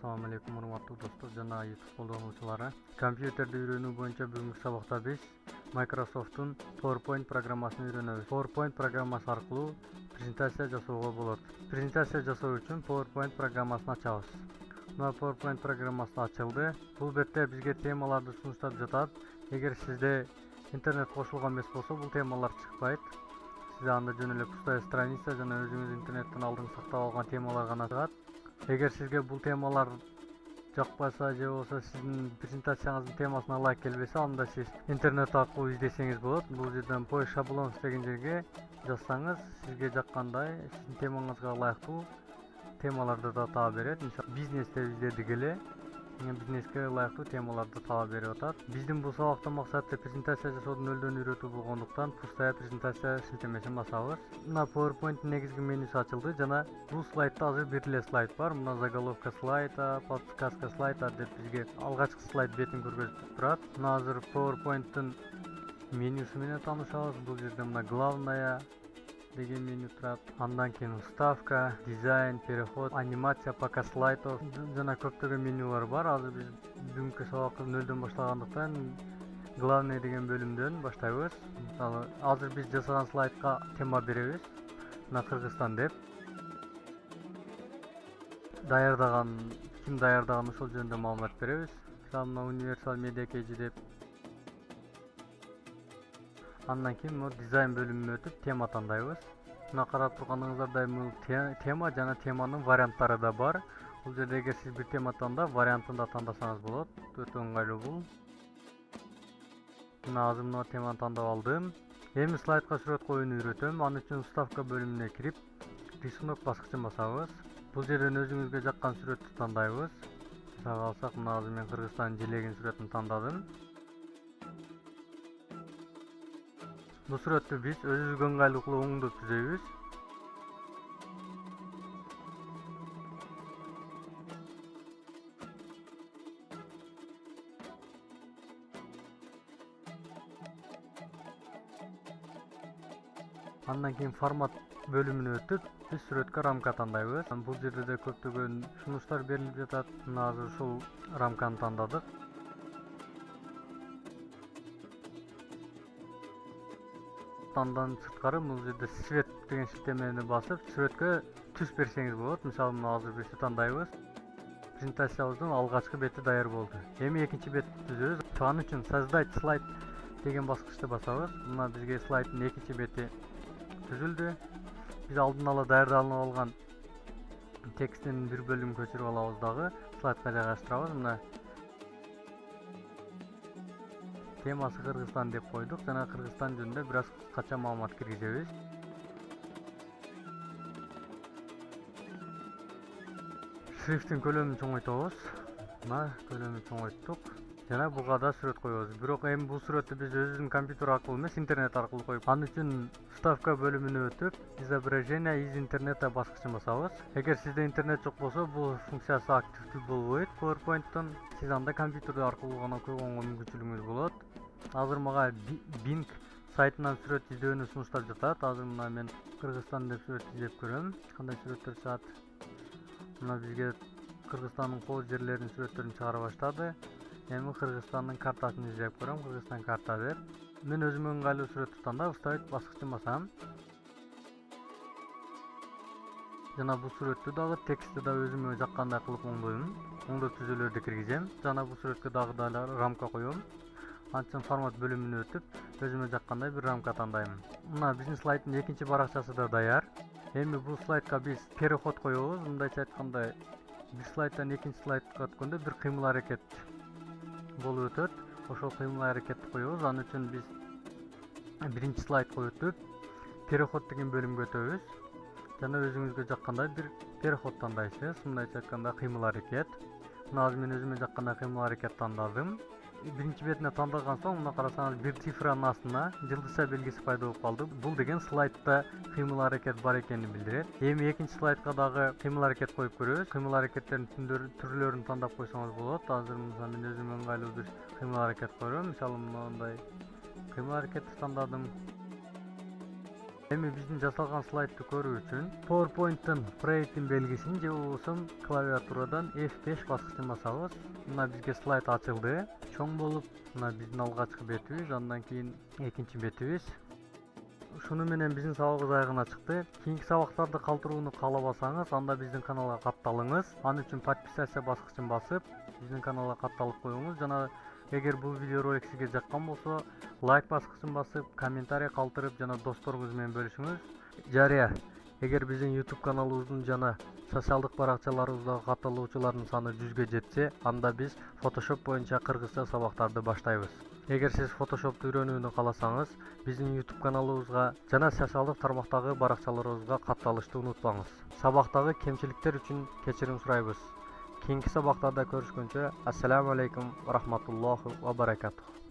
Assalamu alaikum урматтуу достор жана YouTube колдонуучулары. Компьютерди үйрөнүү боюнча бүгүнкү сабакта биз Microsoft'ун PowerPoint программасын үйрөнөбүз. PowerPoint программасы аркылуу презентация жасоого болот. Презентация жасоо үчүн PowerPoint программасын ачабыз. Мына PowerPoint программасы ачылды. Бул бетте бизге темаларды сунуштап жатат. Эгер сизде интернет кошулган эмес болсо, бул темалар чыкпайт. Сизде анда жөн эле пустая страница жана өзүңүз интернеттен алдын сактап алган темалар гана чыгат. Эгер сизге бул темалар жакпаса же болбосо сиздин презентацияңыздын темасына ылайык келбесе, анда сиз интернет аркылуу издесеңиз болот. Бул жерден поиск шаблонов деген жерге жазсаңыз, сизге жаккандай, сиздин темаңызга ылайыктуу темаларды да таба берет. Мисалы, бизнесте издедик эле, бизнеске ылайыктуу темаларды таба берип атат. Биздин бул сабактын максаты презентация жасоодун нөлдөн үйрөтүү болгондуктан пустая презентация шилтемесин басабыз. Мына PowerPoint'тун негизги менюсу ачылды жана бул слайдда азыр бир эле слайд бар. Мына заголовка слайда, подсказка слайда деп бизге алгачкы слайд бетин көрсөтүп турат. Мына азыр PowerPoint'тун менюсу менен таанышабыз. Бул жерде мына главная деген меню турат. Андан кийин вставка, дизайн, переход, анимация, показ слайдов жана көптөгөн менюлар бар. Азыр биз бүгүнкү сабакты нөлдөн баштагандыктан главный деген бөлүмдөн баштайбыз. Мисалы, азыр биз жасаган слайдка тема беребиз. Мына Кыргызстан деп. Ким даярдаган ошол жөнүндө маалымат беребиз. Мисалы, мына универсал медиа кейжи деп. Андан кийин бул дизайн бөлүмүнө өтүп тема тандайбыз. Мына карап турганыңыздардай бул тема жана теманын варианттары да бар. Бул жерде эгер сиз бир тема тандап, вариантын да тандасаңыз болот. Өтө ыңгайлуу бул. Мына азыр мына теманы тандап алдым. Эми слайдка сүрөт коюуну үйрөтөм. Аны үчүн вставка бөлүмүнө кирип, рисунок баскычын басабыз. Бул жерден өзүңүзгө жаккан сүрөттү тандайбыз. Мисалы алсак, мына азыр мен Кыргызстан желегин сүрөтүн тандадым. Бул сүрөттү биз өзүбүзгө ыңгайлуу кылып оңдоп түзөйбүз. Андан кийин формат бөлүмүнө өтүп, биз сүрөткө рамка тандайбыз. Бул жерде да көптөгөн сунуштар берилип жатат. Мына азыр ушул рамканы тандадык. Андан сырткары бул жерде свет деген шилтемени басып, сүрөткө түс берсеңиз болот. Мисалы, мына азыр биз тандайбыз. Презентациябыздын алгачкы бети даяр болду. Эми экинчи бетти түзөбүз. Аны үчүн создать слайд деген баскычты басабыз. Мына бизге слайддын экинчи бети түзүлдү. Биз алдын ала даярдалып алган текстин бир бөлүмүн көчүрүп алабыз дагы слайдка жайгаштырабыз. Мына темасы Кыргызстан деп койдук жана Кыргызстан жөнүндө бир аз кыскача маалымат киргизебиз. Шрифтин көлөмүн чоңойтобуз. Мына көлөмүн чоңойттук. Жана буга да сүрөт коебуз. Бирок эми бул сүрөттү биз өзүбүздүн компьютер аркылуу эмес, интернет аркылуу коюп, аны үчүн вставка бөлүмүнө өтүп, изображение из интернета баскычын басабыз. Эгер сизде интернет жок болсо, бул функциясы активдүү болбойт PowerPoint'тун. Сиз анда компьютер аркылуу гана койгонго мүмкүнчүлүгүңүз болот. Азыр мага Bing сайтынан сүрөт издөөнү сунуштап жатат. Азыр мына мен Кыргызстан деп сүрөт издеп көрөм. Кандай сүрөттөр чыгат? Мына бизге Кыргызстандын кол жерлеринин сүрөттөрүн чыгара баштады. Эми Кыргызстандын картасын издеп көрөм. Кыргызстан карта деп. Мен өзүмө ыңгайлуу сүрөттү тандап, вставить баскычын басам. Жана бул сүрөттү дагы, текстти да өзүмө жаккандай кылып оңдойм. Оңдоп түзөлөрдү киргизем. Жана бул сүрөткө дагы рамка коем. Анчын формат бөлүмүнө өтүп, өзүмө жаккандай бир рамка тандайм. Мына биздин слайддын экинчи баракчасы да даяр. Эми бул слайдка биз переход коебуз. Мындайча айтканда, бир слайддан экинчи слайдка өткөндө бир кыймыл аракет болуп өтөт. Ошол кыймыл аракетти коебуз. Аны үчүн биз биринчи слайдка өтүп, переход деген бөлүмгө өтөбүз. Жана өзүңүзгө жаккандай бир переход тандайсыз. Мындайча айтканда кыймыл аракет. Мына азыр мен өзүмө жаккандай кыймыл аракет тандадым. Биринчи бетине тандалган соң, мына карасаңыз бир цифранын астына жылдызча белгиси пайда болуп калды. Бул деген слайдда кыймыл аракет бар экенин билдирет. Эми экинчи слайдка дагы кыймыл аракет коюп көрөбүз. Кыймыл аракеттердин түрлөрүн тандап койсоңуз болот. Азыр мына мен өзүмө ыңгайлуу бир кыймыл аракет коем. Мисалы, мындай кыймыл аракетти тандадым. Эми биздин жасалган слайдты көрүү үчүн PowerPoint'тын проекттин белгисин же болбосо клавиатурадан F5 баскычын басабыз. Мына бизге слайд ачылды. Чоң болуп, мына биздин алгачкы бетибиз, андан кийин экинчи бетибиз. Ушуну менен биздин сабагыбыз аягына чыкты. Кийинки сабактарды калтырууну каалабасаңыз, анда биздин каналга катталыңыз. Ал үчүн подписация баскычын басып, биздин каналга катталып коюңуз. Жана эгер бул видеоролик сизге жаккан болсо, лайк баскычын басып, комментарий калтырып, жана досторуңуз менен бөлүшүңүз. Жарыя, эгер биздин YouTube каналыбыздын жана социалдык баракчаларыбыздагы катталуучулардын саны 100ге жетсе, анда биз Photoshop боюнча кыргызча сабактарды баштайбыз. Эгер сиз Photoshop'ты үйрөнүүнү кааласаңыз, биздин YouTube каналыбызга жана социалдык тармактагы баракчаларыбызга катталышты унутпаңыз. Сабактагы кемчиликтер үчүн кечирим сурайбыз. Кийинки сабактарда көрүшкөнчө, ассаламу алейкум ва рахматуллахи ва баракатух.